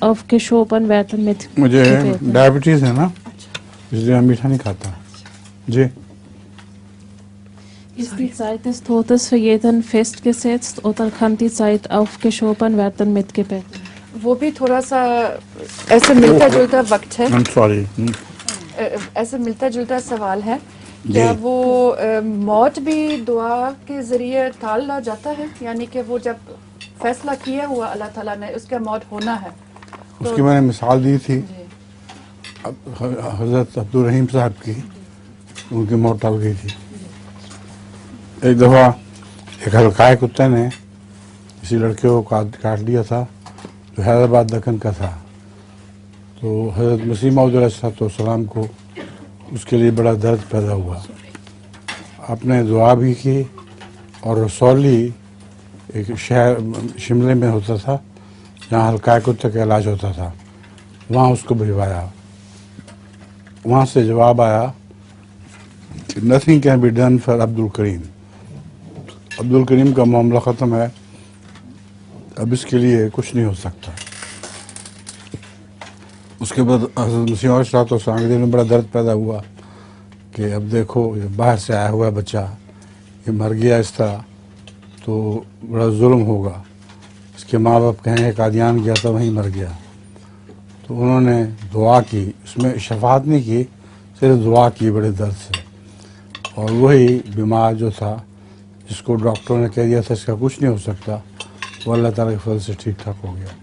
aufgeschoben werden mit مجھے Geräten. Diabetes ہے نا، اس لیے میں میٹھا نہیں کھاتا. جی Ist die Zeit des Todes für jeden festgesetzt oder kann die Zeit aufgeschoben werden mit Gebeten? وہ بھی تھوڑا سا ایسے ملتا جلتا وقت ہے، سوری. ایسے ملتا جلتا سوال ہے. کیا وہ موت بھی دعا کے ذریعے ٹالا جاتا ہے؟ یعنی کہ وہ جب فیصلہ کیا ہوا اللہ تعالیٰ نے اس کا موت ہونا ہے، اس کی میں نے مثال دی تھی جی حضرت عبدالرحیم صاحب کی، ان کی موت ٹل گئی تھی. ایک دفعہ ایک ہلکائے کتے نے کسی لڑکے کو کاٹ لیا تھا جو حیدرآباد دکن کا تھا. تو حضرت مسیح موعود علیہ السلام کو اس کے لیے بڑا درد پیدا ہوا. آپ نے دعا بھی کی اور رسولی ایک شہر شملے میں ہوتا تھا جہاں ہلکائے کتے کا علاج ہوتا تھا، وہاں اس کو بھجوایا. وہاں سے جواب آیا کہ nothing can be done for Abdul Karim. Abdul Karim کا معاملہ ختم ہے، اب اس کے لیے کچھ نہیں ہو سکتا. اس کے بعد حضرت مسیح علیہ السلام کے دل میں بڑا درد پیدا ہوا کہ اب دیکھو یہ باہر سے آیا ہوا بچہ یہ مر گیا اس طرح تو بڑا ظلم ہوگا. اس کے ماں باپ کہیں کہ قادیان گیا تھا وہیں مر گیا. تو انہوں نے دعا کی، اس میں شفاعت نہیں کی، صرف دعا کی بڑے درد سے. اور وہی بیمار جو تھا جس کو ڈاکٹروں نے کہہ دیا تھا اس کا کچھ نہیں ہو سکتا، وہ اللہ تعالیٰ کے فضل سے ٹھیک ٹھاک ہو گیا.